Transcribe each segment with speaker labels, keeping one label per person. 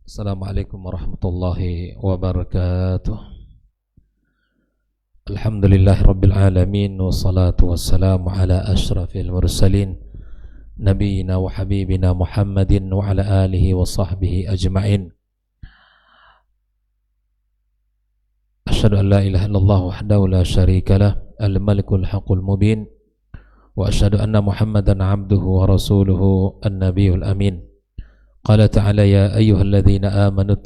Speaker 1: Assalamualaikum warahmatullahi wabarakatuh. Alhamdulillahi rabbil alamin, wassalatu wassalamu ala ashrafil mursalin nabiyina wa habibina Muhammadin wa ala alihi wa sahbihi ajma'in. Asyhadu an la ilaha illallah wahdahu la syarika lah, al-malikul haqqul mubin, wa asyhadu anna Muhammadan abduhu wa rasuluhu an-nabiyul amin. Qala ta'ala ya ayyuhalladzina amanu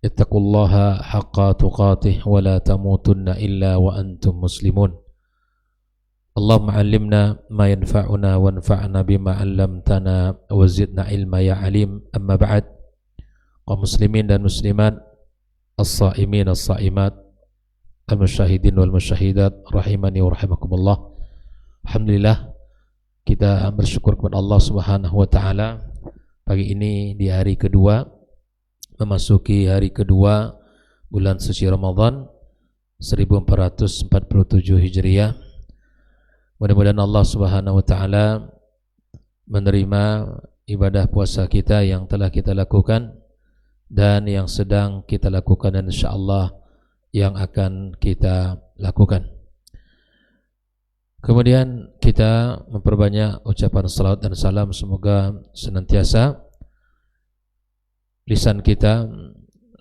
Speaker 1: ittaqullaha haqqa tuqatih wa la tamutunna illa wa antum muslimun. Allahumma 'allimna ma yanfa'una wanfa'na bima 'allamtana wa zidna ilma ya alim. Amma ba'd. Kaum muslimin dan muslimat, as-sa'imin as-sa'imat, al-musyahidin wal musyahidat rahimani wa rahimakumullah. Alhamdulillah, kita bersyukur kepada Allah Subhanahu wa taala. Pagi ini di hari kedua, memasuki hari kedua bulan suci Ramadan 1447 Hijriah. Mudah-mudahan Allah Subhanahu wa taala menerima ibadah puasa kita yang telah kita lakukan dan yang sedang kita lakukan, dan insyaallah yang akan kita lakukan. Kemudian kita memperbanyak ucapan salawat dan salam, semoga senantiasa lisan kita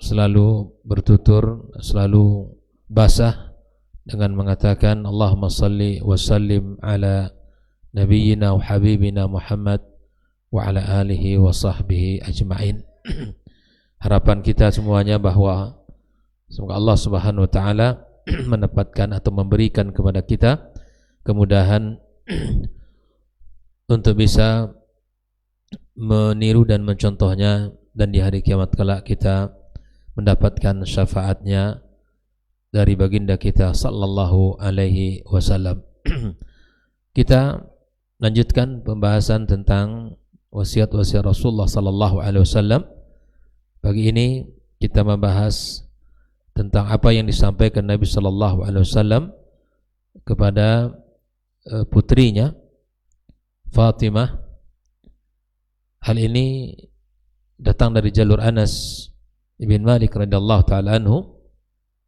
Speaker 1: selalu bertutur, selalu basah dengan mengatakan Allahumma salli wa sallim ala nabiyyina wa habibina Muhammad wa ala alihi wa sahbihi ajma'in. Harapan kita semuanya bahwa semoga Allah Subhanahu wa taala menempatkan atau memberikan kepada kita kemudahan untuk bisa meniru dan mencontohnya, dan di hari kiamat kelak kita mendapatkan syafaatnya dari baginda kita sallallahu alaihi wasallam. Kita lanjutkan pembahasan tentang wasiat-wasiat Rasulullah sallallahu alaihi wasallam. Pagi ini kita membahas tentang apa yang disampaikan Nabi sallallahu alaihi wasallam kepada putrinya Fatimah. Hal ini datang dari jalur Anas ibn Malik radhiyallahu ta'ala anhu.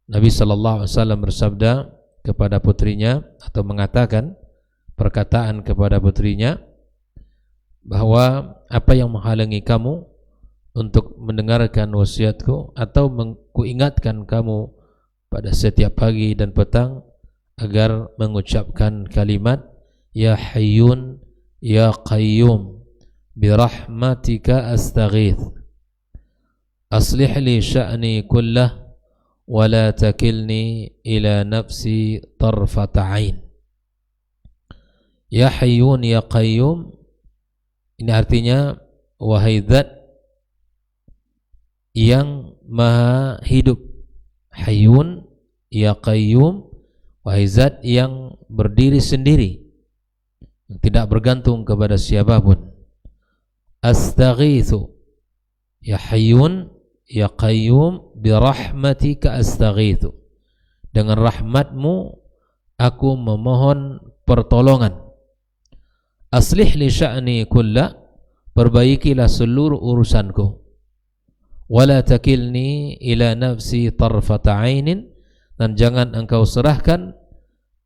Speaker 1: Nabi sallallahu alaihi wasallam bersabda kepada putrinya, atau mengatakan perkataan kepada putrinya, bahwa apa yang menghalangi kamu untuk mendengarkan wasiatku atau kuingatkan kamu pada setiap pagi dan petang agar mengucapkan kalimat ya hayyun ya qayyum birahmatika astaghith aslih li sya'ni kullah wa la takilni ila nafsi tarfata ain. Ya hayyun ya qayyum, ini artinya wahai zat yang maha hidup. Hayyun ya qayyum, wahai zat yang berdiri sendiri, yang tidak bergantung kepada siapapun. Astaghithu ya hayyun ya qayyum birahmatika astaghithu, dengan rahmatmu aku memohon pertolongan. Aslih li sya'ni kullah, perbaikilah seluruh urusanku. Wala takilni ila nafsi tarfata ainin, dan jangan engkau serahkan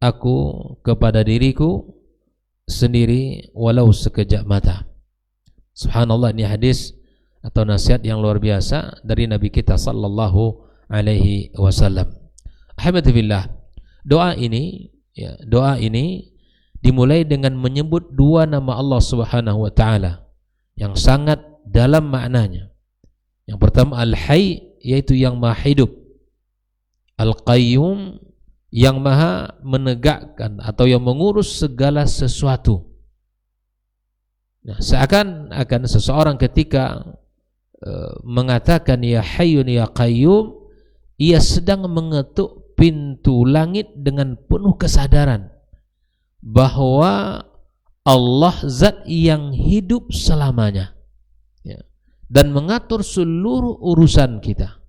Speaker 1: aku kepada diriku sendiri walau sekejap mata. Subhanallah, ini hadis atau nasihat yang luar biasa dari Nabi kita sallallahu alaihi wasallam. Alhamdulillah, doa ini dimulai dengan menyebut dua nama Allah Subhanahu wa taala yang sangat dalam maknanya. Yang pertama Al-Hayy, yaitu yang maha hidup. Al-Qayyum, yang maha menegakkan atau yang mengurus segala sesuatu. Nah, seakan-akan seseorang ketika mengatakan ya hayyun ya qayyum, ia sedang mengetuk pintu langit dengan penuh kesadaran bahwa Allah zat yang hidup selamanya, ya, dan mengatur seluruh urusan kita,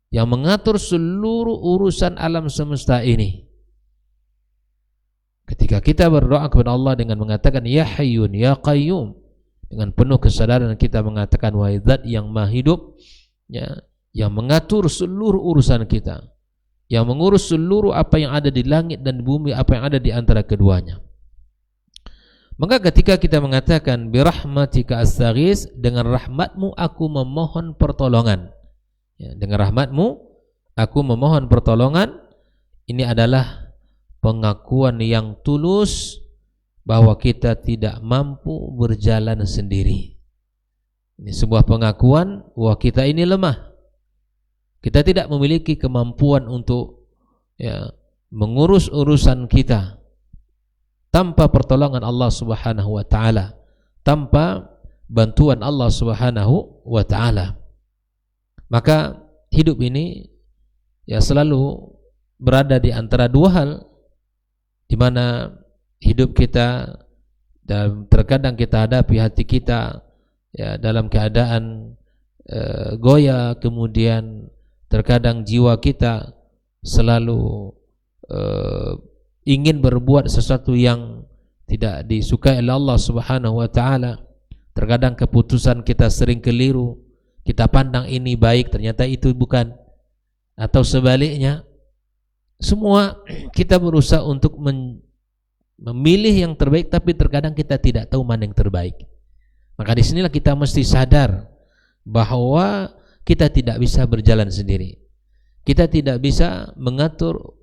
Speaker 1: yang mengatur seluruh urusan alam semesta ini. Ketika kita berdoa kepada Allah dengan mengatakan ya hayyun ya qayyum, dengan penuh kesadaran kita mengatakan wahai zat yang maha hidup, ya, yang mengatur seluruh urusan kita, yang mengurus seluruh apa yang ada di langit dan di bumi, apa yang ada di antara keduanya. Maka ketika kita mengatakan birahmatika astaghis, dengan rahmatmu aku memohon pertolongan, ya, dengan rahmatmu aku memohon pertolongan, ini adalah pengakuan yang tulus bahwa kita tidak mampu berjalan sendiri. Ini sebuah pengakuan bahwa kita ini lemah. Kita tidak memiliki kemampuan untuk, ya, mengurus urusan kita tanpa pertolongan Allah Subhanahu wa taala, tanpa bantuan Allah Subhanahu wa taala. Maka hidup ini, ya, selalu berada di antara dua hal, di mana hidup kita dan terkadang kita hadapi hati kita, ya, dalam keadaan goyah, kemudian terkadang jiwa kita selalu ingin berbuat sesuatu yang tidak disukai oleh Allah Subhanahu wa taala. Terkadang keputusan kita sering keliru, kita pandang ini baik, ternyata itu bukan, atau sebaliknya. Semua kita berusaha untuk memilih yang terbaik, tapi terkadang kita tidak tahu mana yang terbaik. Maka disinilah kita mesti sadar bahwa kita tidak bisa berjalan sendiri. Kita tidak bisa mengatur,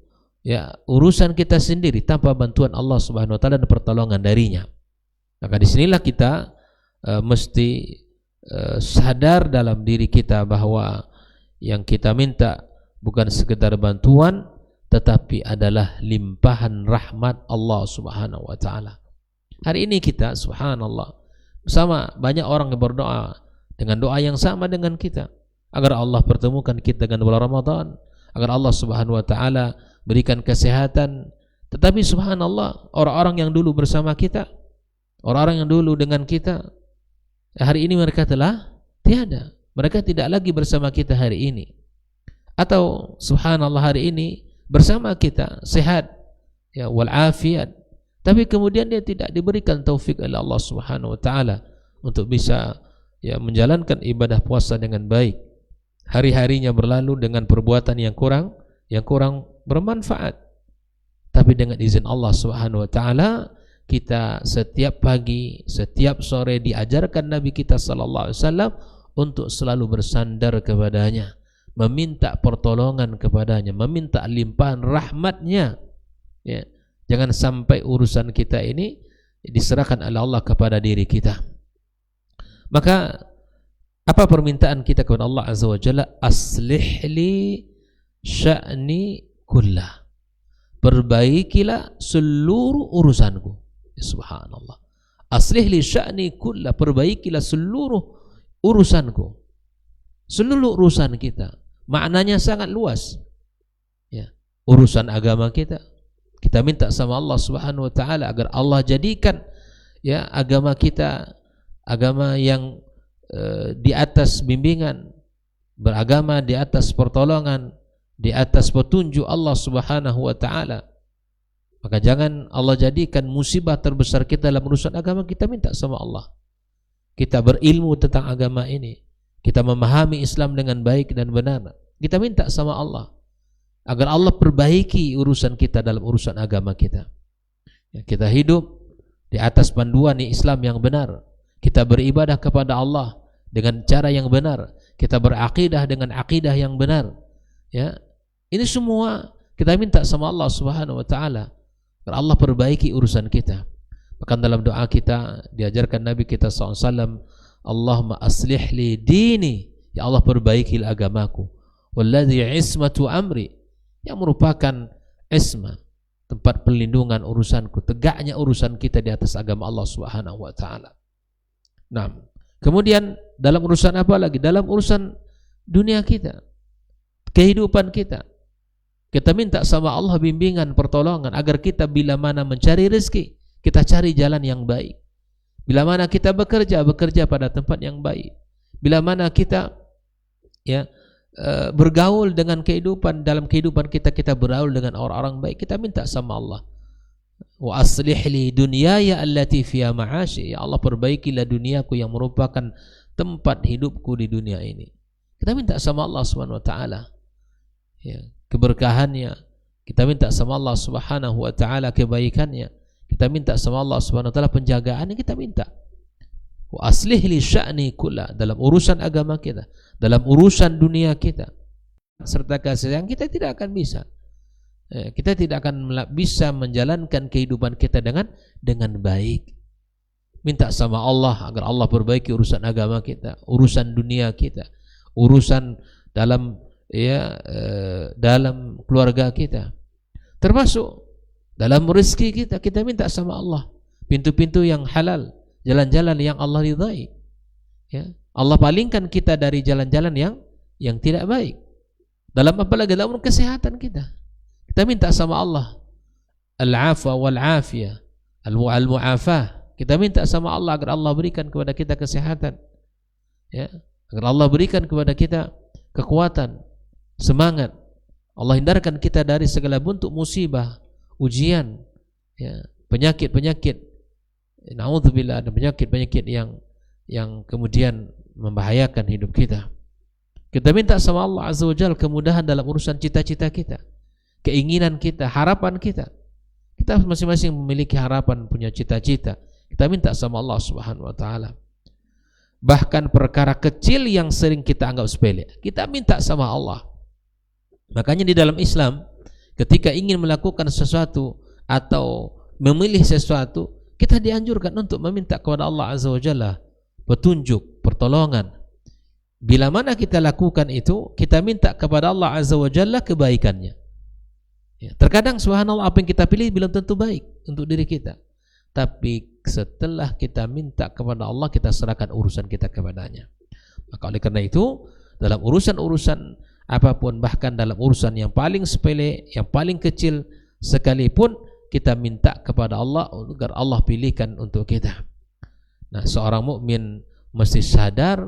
Speaker 1: ya, urusan kita sendiri tanpa bantuan Allah Subhanahu wa taala dan pertolongan darinya. Maka disinilah kita mesti sadar dalam diri kita bahwa yang kita minta bukan sekedar bantuan, tetapi adalah limpahan rahmat Allah Subhanahu wa taala. Hari ini kita, subhanallah, bersama banyak orang yang berdoa dengan doa yang sama dengan kita, agar Allah pertemukan kita dengan bulan Ramadan, agar Allah Subhanahu wa taala berikan kesehatan. Tetapi subhanallah, orang-orang yang dulu bersama kita, orang-orang yang dulu dengan kita, hari ini mereka telah tiada. Mereka tidak lagi bersama kita hari ini. Atau subhanallah, hari ini bersama kita sehat, ya, wal afiat, tapi kemudian dia tidak diberikan taufik oleh Allah Subhanahu wa taala untuk bisa, ya, menjalankan ibadah puasa dengan baik. Hari-harinya berlalu dengan perbuatan yang kurang bermanfaat. Tapi dengan izin Allah Subhanahu wa taala, kita setiap pagi, setiap sore diajarkan Nabi kita sallallahu alaihi wasallam untuk selalu bersandar kepadanya, meminta pertolongan kepadanya, meminta limpahan rahmatnya, ya. Jangan sampai urusan kita ini diserahkan oleh Allah kepada diri kita. Maka apa permintaan kita kepada Allah Azza wa Jalla? Aslih li sya'ni kullah, perbaikilah seluruh urusanku. Subhanallah, aslih li sya'ni kullah, perbaikilah seluruh urusanku. Seluruh urusan kita maknanya sangat luas, ya. Urusan agama kita minta sama Allah Subhanahu wa taala agar Allah jadikan, ya, agama kita agama yang di atas bimbingan, beragama di atas pertolongan, di atas petunjuk Allah Subhanahu wa taala. Maka jangan Allah jadikan musibah terbesar kita dalam urusan agama, kita minta sama Allah. Kita berilmu tentang agama ini, kita memahami Islam dengan baik dan benar, kita minta sama Allah agar Allah perbaiki urusan kita dalam urusan agama kita. Ya, kita hidup di atas panduan Islam yang benar, kita beribadah kepada Allah dengan cara yang benar, kita berakidah dengan akidah yang benar, ya. Ini semua kita minta sama Allah Subhanahu wa taala agar Allah perbaiki urusan kita. Bahkan dalam doa kita diajarkan Nabi kita SAW, Allahumma aslih li dini, ya Allah perbaikilah agamaku, walladhi ismatu amri, yang merupakan isma, tempat perlindungan urusanku, tegaknya urusan kita di atas agama Allah Subhanahu wa taala. Nah, kemudian dalam urusan apa lagi? Dalam urusan dunia kita, kehidupan kita, kita minta sama Allah bimbingan, pertolongan agar kita bila mana mencari rezeki, kita cari jalan yang baik. Bila mana kita bekerja pada tempat yang baik. Bila mana kita, ya, bergaul dengan kehidupan, dalam kehidupan kita bergaul dengan orang-orang baik, kita minta sama Allah Wa aslih li dunyaya allati fiha ma'ashi. Ya Allah, perbaikilah duniaku yang merupakan tempat hidupku di dunia ini. Kita minta sama Allah Subhanahu wa taala ya, keberkahannya. Kita minta sama Allah Subhanahu wa taala kebaikannya. Kita minta sama Allah Subhanahu wa taala penjagaannya, kita minta. Wa aslih li sya'ni kullah, dalam urusan agama kita, dalam urusan dunia kita. Serta kasih sayang kita tidak akan bisa. Kita tidak akan bisa menjalankan kehidupan kita dengan baik. Minta sama Allah agar Allah perbaiki urusan agama kita, urusan dunia kita, urusan dalam dalam keluarga kita, termasuk dalam rezeki kita. Kita minta sama Allah pintu-pintu yang halal, jalan-jalan yang Allah ridai. Ya, Allah palingkan kita dari jalan-jalan yang tidak baik. Dalam apalagi dalam kesehatan kita. Kita minta sama Allah al-afwa wal-afiyah, al-mu'afah. Kita minta sama Allah agar Allah berikan kepada kita kesehatan, ya, agar Allah berikan kepada kita kekuatan, semangat. Allah hindarkan kita dari segala bentuk musibah, ujian, ya, penyakit-penyakit. Na'udzubillah, ada penyakit-penyakit yang kemudian membahayakan hidup kita. Kita minta sama Allah Azza wa Jalla kemudahan dalam urusan cita-cita kita, keinginan kita, harapan kita. Kita masing-masing memiliki harapan, punya cita-cita. Kita minta sama Allah Subhanahu wa taala. Bahkan perkara kecil yang sering kita anggap sepele, kita minta sama Allah. Makanya di dalam Islam, ketika ingin melakukan sesuatu atau memilih sesuatu, kita dianjurkan untuk meminta kepada Allah Azza wa Jalla petunjuk, pertolongan. Bila mana kita lakukan itu, kita minta kepada Allah Azza wa Jalla kebaikannya. Ya, terkadang subhanallah apa yang kita pilih belum tentu baik untuk diri kita. Tapi setelah kita minta kepada Allah, kita serahkan urusan kita kepadanya. Maka oleh karena itu, dalam urusan-urusan apapun, bahkan dalam urusan yang paling sepele, yang paling kecil sekalipun, kita minta kepada Allah agar Allah pilihkan untuk kita. Nah, seorang mukmin mesti sadar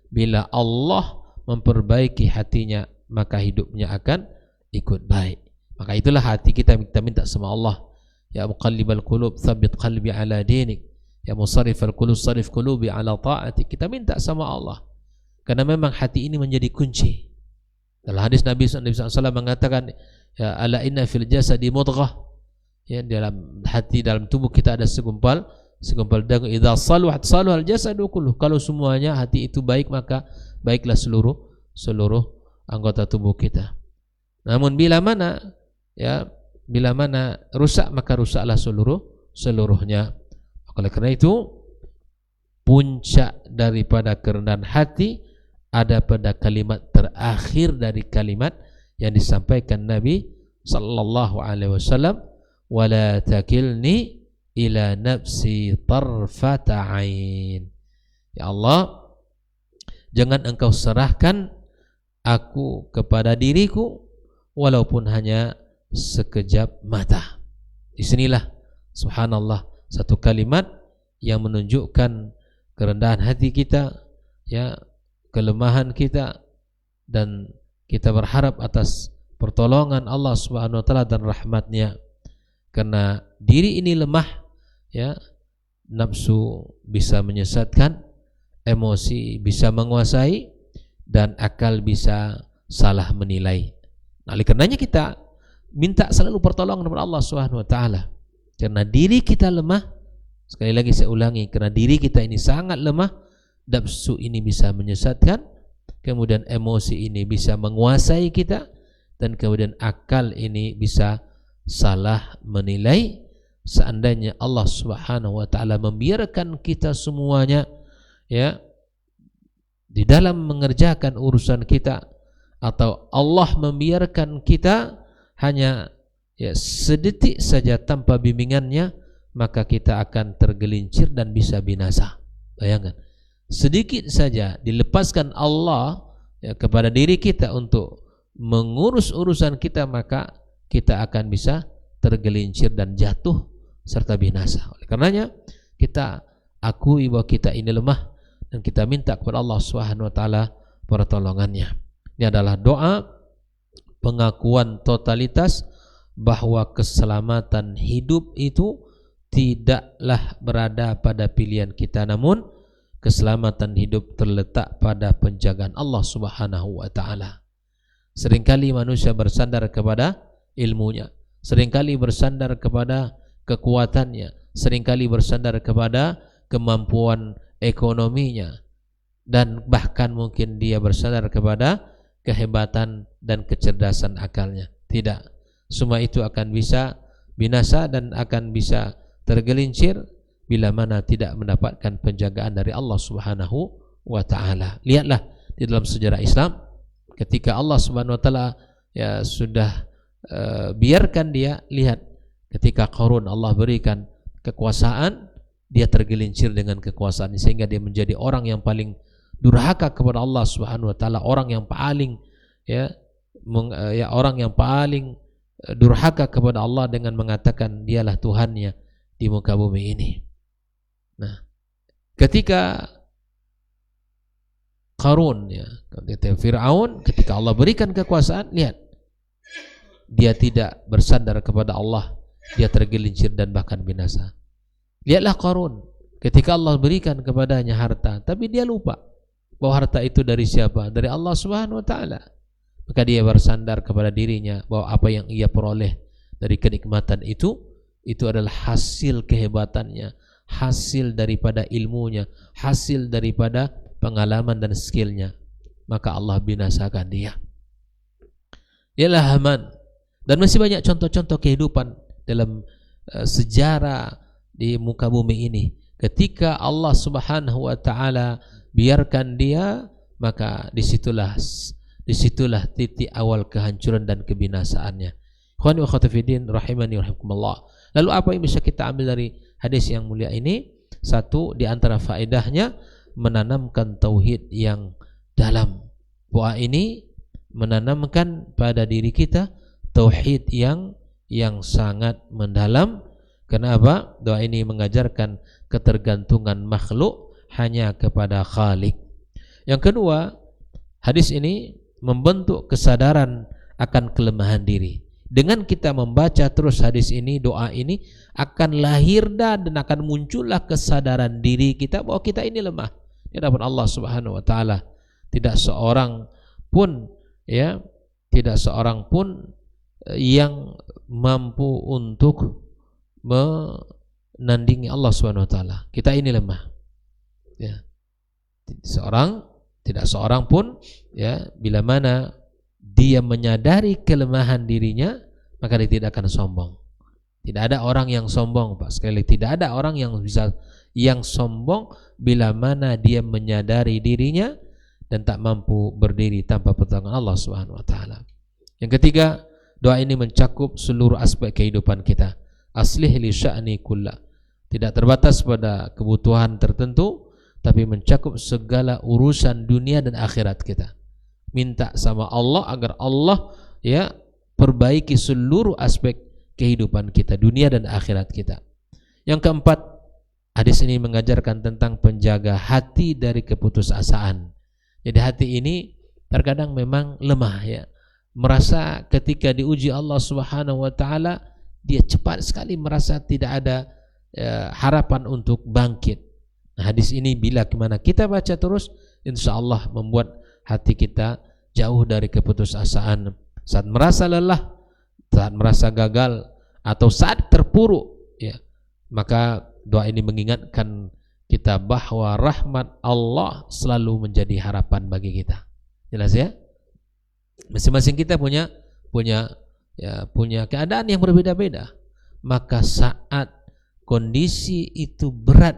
Speaker 1: bila Allah memperbaiki hatinya, maka hidupnya akan ikut baik. Maka itulah hati kita minta sama Allah. Ya muqallibal qulub, tsabbit qalbi ala dinik. Ya musarrifal qulub, sarrif qulubi ala ta'atik. Kita minta sama Allah. Karena memang hati ini menjadi kunci. Dalam hadis Nabi SAW mengatakan, ya ala inna fil jasadi mudghah. Ya, dalam hati, dalam tubuh kita ada segumpal dagu. Idza saluhat saluhal jasadu kulluh. Kalau semuanya hati itu baik, maka baiklah seluruh anggota tubuh kita. Namun bila mana rusak, maka rusaklah seluruhnya. Oleh karena itu, puncak daripada kerendahan hati ada pada kalimat terakhir dari kalimat yang disampaikan Nabi sallallahu alaihi wasallam, wala takilni ila nafsi tarfata ain. Ya Allah, jangan engkau serahkan aku kepada diriku walaupun hanya sekejap mata. Di sinilah subhanallah satu kalimat yang menunjukkan kerendahan hati kita, ya, kelemahan kita, dan kita berharap atas pertolongan Allah Subhanahu wa taala dan rahmatnya. Karena diri ini lemah, ya, nafsu bisa menyesatkan, emosi bisa menguasai, dan akal bisa salah menilai. Nah, oleh karenanya kita minta selalu pertolongan kepada Allah Subhanahu wa taala. Karena diri kita lemah, sekali lagi saya ulangi, karena diri kita ini sangat lemah, nafsu ini bisa menyesatkan, kemudian emosi ini bisa menguasai kita, dan kemudian akal ini bisa salah menilai. Seandainya Allah Subhanahu wa taala membiarkan kita semuanya, ya, di dalam mengerjakan urusan kita, atau Allah membiarkan kita hanya, ya, sedetik saja tanpa bimbingannya, maka kita akan tergelincir dan bisa binasa. Bayangkan, sedikit saja dilepaskan Allah, ya, kepada diri kita untuk mengurus urusan kita, maka kita akan bisa tergelincir dan jatuh serta binasa. Oleh karenanya kita akui bahwa kita ini lemah dan kita minta kepada Allah Subhanahu wa taala pertolongannya. Ini adalah doa pengakuan totalitas bahwa keselamatan hidup itu tidaklah berada pada pilihan kita, namun keselamatan hidup terletak pada penjagaan Allah Subhanahu wa taala. Seringkali manusia bersandar kepada ilmunya, seringkali bersandar kepada kekuatannya, seringkali bersandar kepada kemampuan ekonominya, dan bahkan mungkin dia bersandar kepada kehebatan dan kecerdasan akalnya. Tidak, semua itu akan bisa binasa dan akan bisa tergelincir bila mana tidak mendapatkan penjagaan dari Allah Subhanahu wa taala. Lihatlah di dalam sejarah Islam, ketika Allah Subhanahu wa taala ya sudah biarkan dia, lihat ketika Qarun Allah berikan kekuasaan, dia tergelincir dengan kekuasaan sehingga dia menjadi orang yang paling durhaka kepada Allah Subhanahu wa taala, orang yang paling orang yang paling durhaka kepada Allah dengan mengatakan dialah Tuhannya di muka bumi ini. Nah, ketika Qarun ketika Fir'aun, ketika Allah berikan kekuasaan, lihat dia tidak bersandar kepada Allah, dia tergelincir dan bahkan binasa. Lihatlah Qarun, ketika Allah berikan kepadanya harta, tapi dia lupa bahwa harta itu dari siapa? Dari Allah Subhanahu wa taala. Maka dia bersandar kepada dirinya bahwa apa yang ia peroleh dari kenikmatan itu adalah hasil kehebatannya, hasil daripada ilmunya, hasil daripada pengalaman dan skillnya. Maka Allah binasakan dia. Ialah Haman. Dan masih banyak contoh-contoh kehidupan dalam sejarah di muka bumi ini. Ketika Allah Subhanahu wa taala biarkan dia, maka disitulah titik awal kehancuran dan kebinasaannya. Ikhwani wa akhwati fiddin rahimani wa rahimakumullah. Lalu apa yang bisa kita ambil dari hadis yang mulia ini? Satu, di antara faedahnya menanamkan tauhid yang dalam. Doa ini menanamkan pada diri kita tauhid yang sangat mendalam. Kenapa? Doa ini mengajarkan ketergantungan makhluk hanya kepada Khalik. Yang kedua, hadis ini membentuk kesadaran akan kelemahan diri. Dengan kita membaca terus hadis ini, doa ini, akan lahir dan akan muncullah kesadaran diri kita bahwa kita ini lemah di hadapan Allah Subhanahu wa taala. Tidak seorang pun yang mampu untuk menandingi Allah Subhanahu wa taala. Kita ini lemah. Ya. Tidak seorang pun bila mana dia menyadari kelemahan dirinya, maka dia tidak akan sombong. Tidak ada orang yang sombong, Pak. Sekali lagi, tidak ada orang yang sombong bila mana dia menyadari dirinya dan tak mampu berdiri tanpa pertolongan Allah Subhanahu wa taala. Yang ketiga, doa ini mencakup seluruh aspek kehidupan kita. Aslih li sya'ni kullah. Tidak terbatas pada kebutuhan tertentu, tapi mencakup segala urusan dunia dan akhirat kita. Minta sama Allah agar Allah perbaiki seluruh aspek kehidupan kita, dunia dan akhirat kita. Yang keempat, hadis ini mengajarkan tentang penjaga hati dari keputusasaan. Jadi hati ini terkadang memang lemah, merasa ketika diuji Allah Subhanahu wa taala, dia cepat sekali merasa tidak ada harapan untuk bangkit. Nah, hadis ini bila kemana kita baca terus, insya Allah membuat hati kita jauh dari keputusasaan. Saat merasa lelah, saat merasa gagal, atau saat terpuruk, maka doa ini mengingatkan kita bahwa rahmat Allah selalu menjadi harapan bagi kita. Jelas ya? Masing-masing kita punya keadaan yang berbeda-beda. Maka saat kondisi itu berat,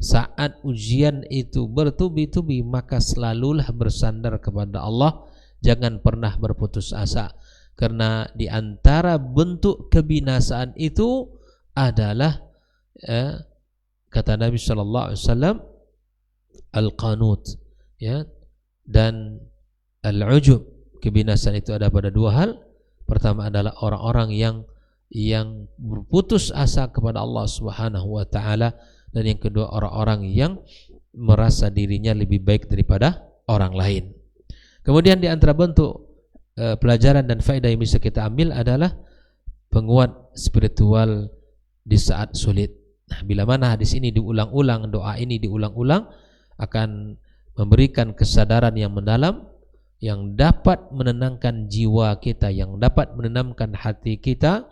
Speaker 1: saat ujian itu bertubi-tubi, maka selalulah bersandar kepada Allah. Jangan pernah berputus asa, karena di antara bentuk kebinasaan itu adalah kata Nabi sallallahu alaihi wasallam al-qanut dan al-ujub. Kebinasaan itu ada pada dua hal. Pertama adalah orang-orang yang berputus asa kepada Allah Subhanahu wa taala, dan yang kedua orang-orang yang merasa dirinya lebih baik daripada orang lain. Kemudian di antara bentuk pelajaran dan faedah yang bisa kita ambil adalah penguat spiritual di saat sulit. Nah, bila mana hadis ini diulang-ulang, doa ini diulang-ulang, akan memberikan kesadaran yang mendalam yang dapat menenangkan jiwa kita, yang dapat menenangkan hati kita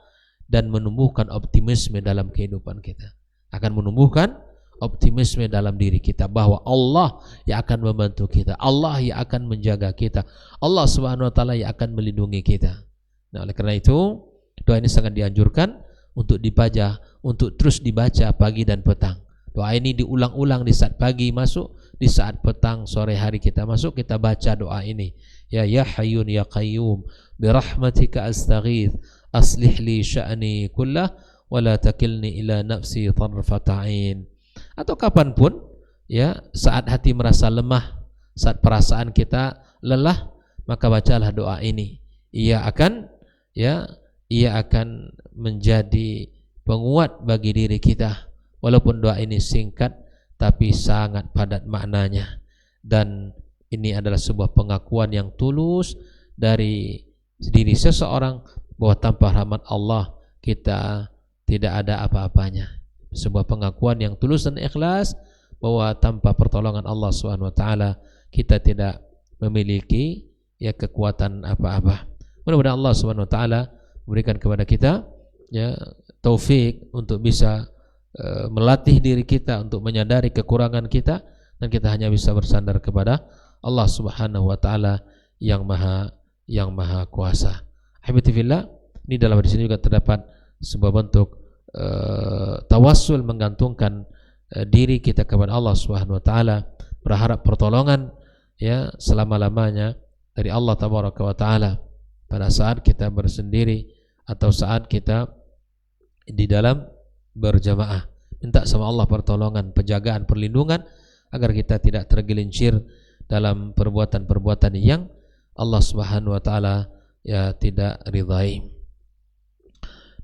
Speaker 1: dan menumbuhkan optimisme dalam kehidupan kita. Akan menumbuhkan optimisme dalam diri kita bahwa Allah yang akan membantu kita, Allah yang akan menjaga kita, Allah Subhanahu wa taala yang akan melindungi kita. Nah, oleh karena itu doa ini sangat dianjurkan untuk dibaca, untuk terus dibaca pagi dan petang. Doa ini diulang-ulang di saat pagi masuk, di saat petang sore hari kita masuk, kita baca doa ini. Ya Hayyun ya Qayyum bi rahmatika astaghith aslih li sya'ni kullah wa la takilni ila nafsi tarfata ain. Atau kapanpun ya, saat hati merasa lemah, saat perasaan kita lelah, maka bacalah doa ini. Ia akan menjadi penguat bagi diri kita. Walaupun doa ini singkat tapi sangat padat maknanya, dan ini adalah sebuah pengakuan yang tulus dari diri seseorang bahwa tanpa rahmat Allah kita tidak ada apa-apanya. Sebuah pengakuan yang tulus dan ikhlas bahwa tanpa pertolongan Allah Subhanahu wa taala kita tidak memiliki ya kekuatan apa-apa. Mudah-mudahan Allah Subhanahu wa taala memberikan kepada kita ya taufik untuk bisa melatih diri kita untuk menyadari kekurangan kita, dan kita hanya bisa bersandar kepada Allah Subhanahu wa taala yang maha kuasa. Alhamdulillah, ini dalam hadis ini juga terdapat sebuah bentuk tawassul, menggantungkan diri kita kepada Allah Subhanahu wa taala, berharap pertolongan ya selama-lamanya dari Allah tabaraka wa taala pada saat kita bersendiri atau saat kita di dalam berjamaah. Minta sama Allah pertolongan, penjagaan, perlindungan agar kita tidak tergelincir dalam perbuatan-perbuatan yang Allah Subhanahu wa taala ya tidak ridai.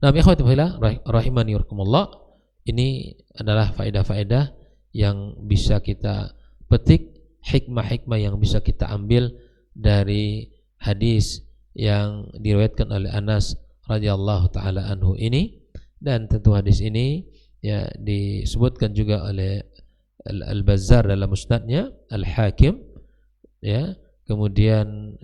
Speaker 1: Nah, ikhwati fillah rahimani warahmatullah, ini adalah faedah-faedah yang bisa kita petik, hikmah-hikmah yang bisa kita ambil dari hadis yang diriwayatkan oleh Anas radhiyallahu taala anhu ini. Dan tentu hadis ini ya disebutkan juga oleh Al-Bazzar dalam musnadnya, Al-Hakim ya, kemudian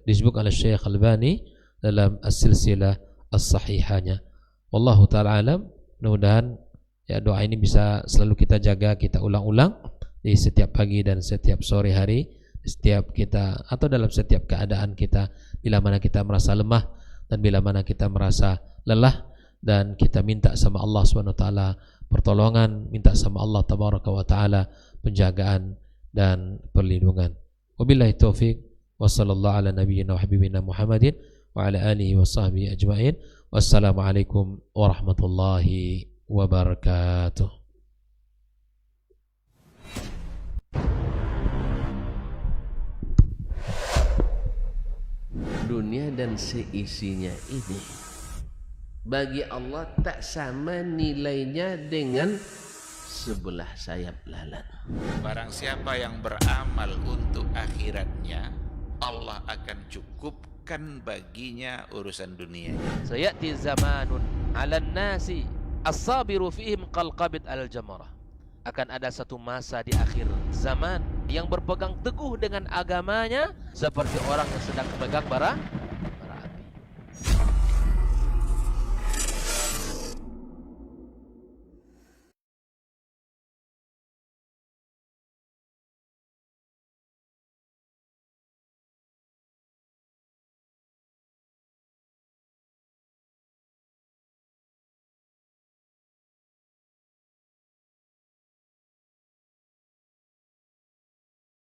Speaker 1: disebutkan oleh Syekh Albani dalam As-Silsilah As-Sahihahnya. Wallahu taala alam. Mudah-mudahan ya doa ini bisa selalu kita jaga, kita ulang-ulang di setiap pagi dan setiap sore hari, setiap kita atau dalam setiap keadaan kita, bila mana kita merasa lemah dan bila mana kita merasa lelah, dan kita minta sama Allah Subhanahu wa taala pertolongan, minta sama Allah tabaraka wa taala penjagaan dan perlindungan. Wabillahi taufik wa sallallahu ala nabiyyina wa habibina Muhammadin wa ala alihi wa sahbihi ajma'in. Wassalamualaikum warahmatullahi wabarakatuh.
Speaker 2: Dunia dan seisinya ini bagi Allah tak sama nilainya dengan sebelah sayap lalat.
Speaker 3: Barang siapa yang beramal untuk akhiratnya, Allah akan cukupkan baginya urusan dunia.
Speaker 4: Sayati zamanun 'alan nasi as-sabiru fihim qalqabit al-jamarah. Akan ada satu masa di akhir zaman yang berpegang teguh dengan agamanya seperti orang yang sedang memegang bara